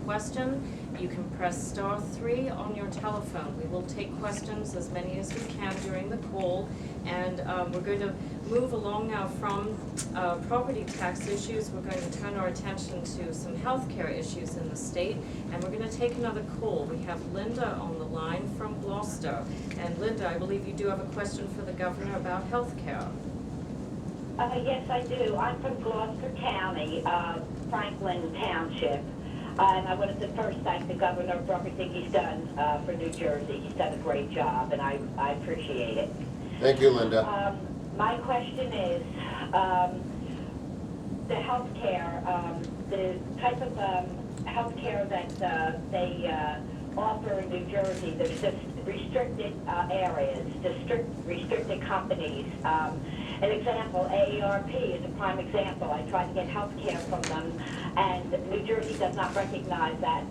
question, you can press *3 on your telephone. We will take questions, as many as we can, during the call, and we're going to move along now from property tax issues. We're going to turn our attention to some healthcare issues in the state, and we're going to take another call. We have Linda on the line from Gloucester. And Linda, I believe you do have a question for the governor about healthcare. Yes, I do. I'm from Gloucester County, Franklin Township. And I wanted to first thank the governor for everything he's done for New Jersey. He's done a great job, and I appreciate it. Thank you, Linda. My question is, the health care, the type of health care that they offer in New Jersey, there's just restricted areas, restricted companies. An example, AARP is a prime example. I tried to get health care from them, and New Jersey does not recognize that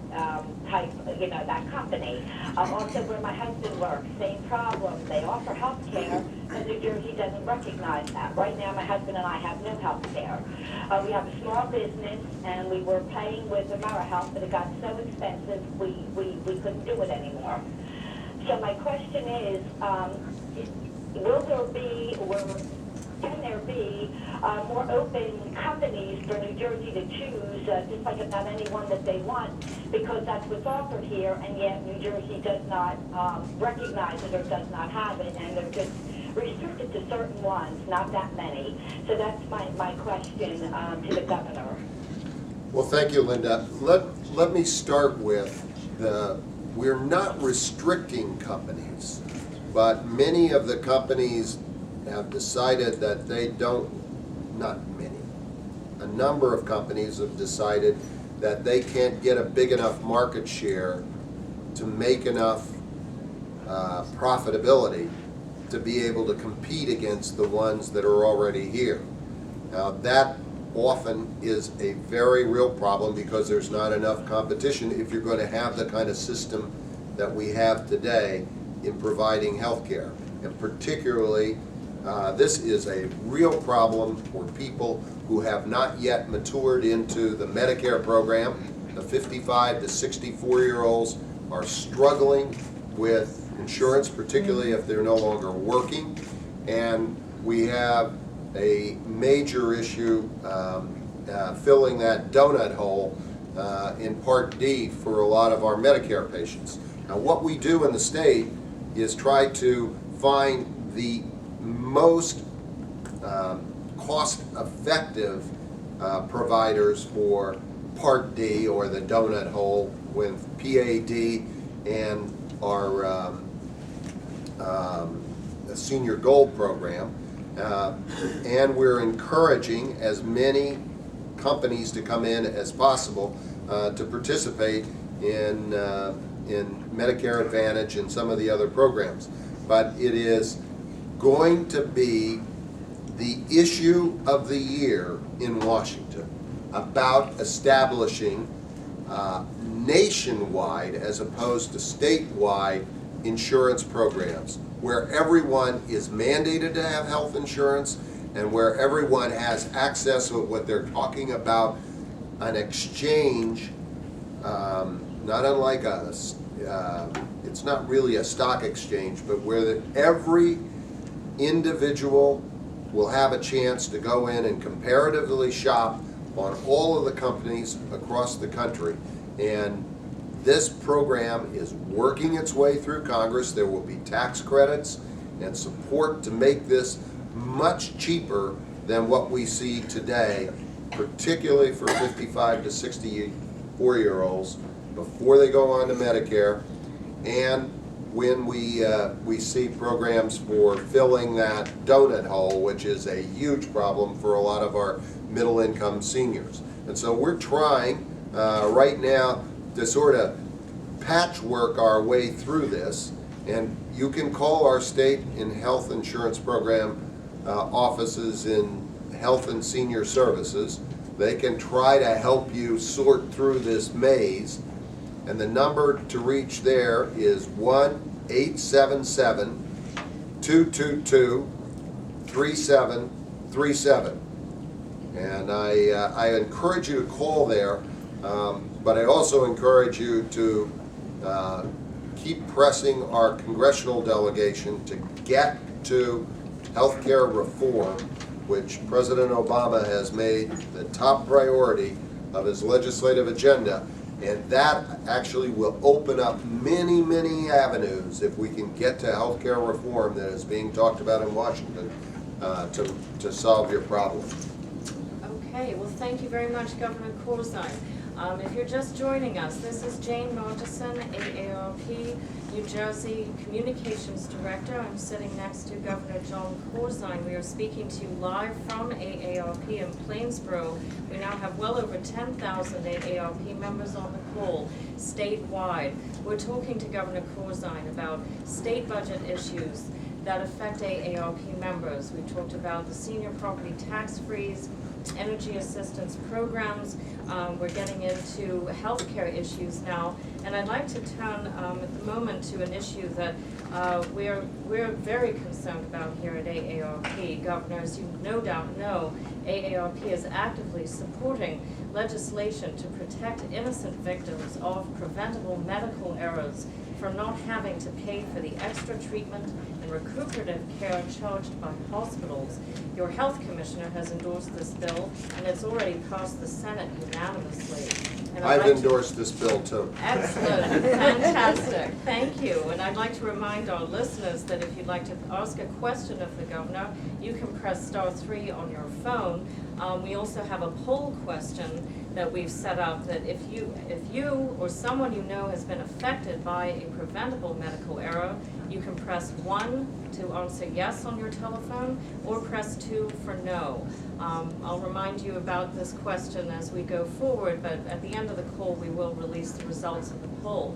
that company. Also, where my husband works, same problem. They offer health care, and New Jersey doesn't recognize that. Right now, my husband and I have no health care. We have a small business, and we were paying with AmeriHealth, but it got so expensive, we couldn't do it anymore. So my question is, can there be more open companies for New Jersey to choose, just like about anyone that they want, because that's what's offered here, and yet New Jersey does not recognize it or does not have it, and they're just restricted to certain ones, not that many. So that's my question to the governor. Well, thank you, Linda. Let me start with we're not restricting companies, but many of the companies have decided that they don't, not many, a number of companies have decided that they can't get a big enough market share to make enough profitability to be able to compete against the ones that are already here. Now that often is a very real problem because there's not enough competition if you're going to have the kind of system that we have today in providing health care. And particularly, this is a real problem for people who have not yet matured into the Medicare program. The 55 to 64-year-olds are struggling with insurance, particularly if they're no longer working. And we have a major issue filling that donut hole in Part D for a lot of our Medicare patients. Now, what we do in the state is try to find the most cost-effective providers for Part D, or the donut hole, with PAD and our Senior Gold program. And we're encouraging as many companies to come in as possible to participate in Medicare Advantage and some of the other programs. But it is going to be the issue of the year in Washington about establishing nationwide, as opposed to statewide, insurance programs where everyone is mandated to have health insurance and where everyone has access to what they're talking about, an exchange, not unlike us. It's not really a stock exchange, but where every individual will have a chance to go in and comparatively shop on all of the companies across the country. And this program is working its way through Congress. There will be tax credits and support to make this much cheaper than what we see today, particularly for 55 to 64-year-olds before they go on to Medicare, and when we see programs for filling that donut hole, which is a huge problem for a lot of our middle-income seniors. And so we're trying right now to sort of patchwork our way through this, and you can call our state and health insurance program offices in Health and Senior Services. They can try to help you sort through this maze, and the number to reach there is 1-877-222-3737. And I encourage you to call there. But I also encourage you to keep pressing our congressional delegation to get to healthcare reform, which President Obama has made the top priority of his legislative agenda. And that actually will open up many, many avenues if we can get to healthcare reform that is being talked about in Washington to solve your problem. Okay, well, thank you very much, Governor Corzine. If you're just joining us, this is Jane Martison, AARP, New Jersey Communications Director. I'm sitting next to Governor Jon Corzine. We are speaking to you live from AARP in Plainsboro. We now have well over 10,000 AARP members on the call statewide. We're talking to Governor Corzine about state budget issues that affect AARP members. We talked about the senior property tax freeze, energy assistance programs. We're getting into healthcare issues now, and I'd like to turn at the moment to an issue that we're very concerned about here at AARP. Governor, as you no doubt know, AARP is actively supporting legislation to protect innocent victims of preventable medical errors from not having to pay for the extra treatment and recuperative care charged by hospitals. Your health commissioner has endorsed this bill, and it's already passed the Senate unanimously. And I've endorsed this bill too. Excellent, fantastic, thank you. And I'd like to remind our listeners that if you'd like to ask a question of the governor, you can press *3 on your phone. We also have a poll question that we've set up that if you or someone you know has been affected by a preventable medical error, you can press 1 to answer yes on your telephone, or press 2 for no. I'll remind you about this question as we go forward, but at the end of the call we will release the results of the poll.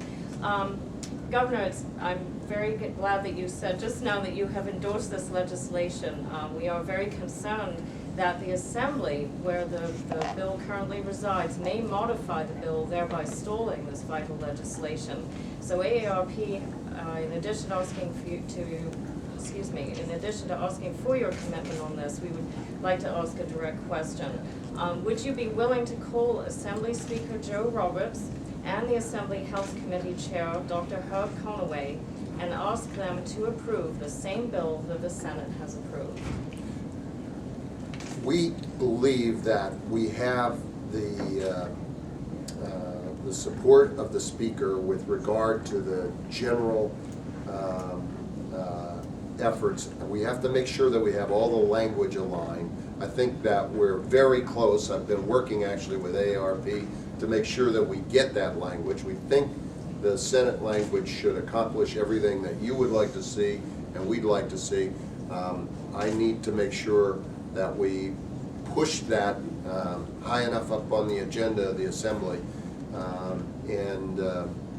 Governor, I'm very glad that you said just now that you have endorsed this legislation. We are very concerned that the Assembly, where the bill currently resides, may modify the bill, thereby stalling this vital legislation. So AARP, in addition to asking for you in addition to asking for your commitment on this, we would like to ask a direct question. Would you be willing to call Assembly Speaker Joe Roberts and the Assembly Health Committee Chair, Dr. Herb Conaway, and ask them to approve the same bill that the Senate has approved? We believe that we have the support of the Speaker with regard to the general efforts. We have to make sure that we have all the language aligned. I think that we're very close. I've been working actually with AARP to make sure that we get that language. We think the Senate language should accomplish everything that you would like to see and we'd like to see. I need to make sure that we push that high enough up on the agenda of the Assembly.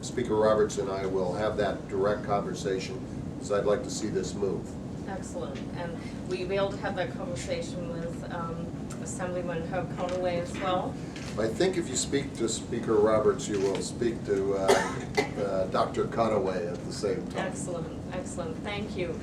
Speaker Roberts and I will have that direct conversation, because I'd like to see this move. Excellent. And will you be able to have that conversation with Assemblyman Herb Conaway as well? I think if you speak to Speaker Roberts, you will speak to Dr. Conaway at the same time. Excellent, excellent. Thank you.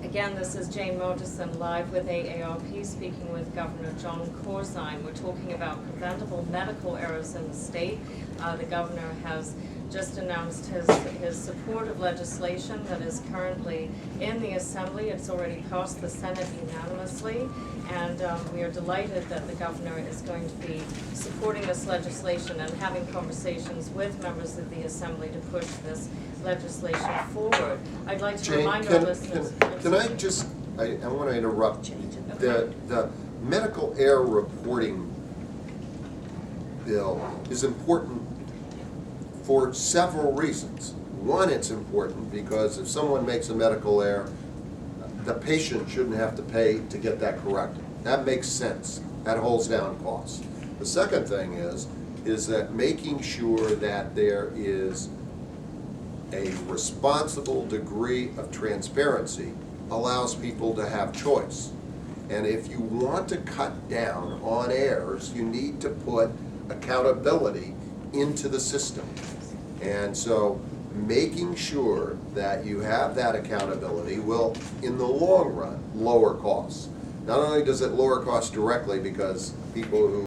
Again, this is Jane Martison live with AARP, speaking with Governor Jon Corzine. We're talking about preventable medical errors in the state. The governor has just announced his support of legislation that is currently in the Assembly. It's already passed the Senate unanimously, and we are delighted that the governor is going to be supporting this legislation and having conversations with members of the Assembly to push this legislation forward. I'd like to Jane, remind our listeners. Can I just, I want to interrupt. The medical error reporting bill is important for several reasons. One, it's important because if someone makes a medical error, the patient shouldn't have to pay to get that corrected. That makes sense. That holds down costs. The second thing is that making sure that there is a responsible degree of transparency allows people to have choice. And if you want to cut down on errors, you need to put accountability into the system. And so making sure that you have that accountability will, in the long run, lower costs. Not only does it lower costs directly because people who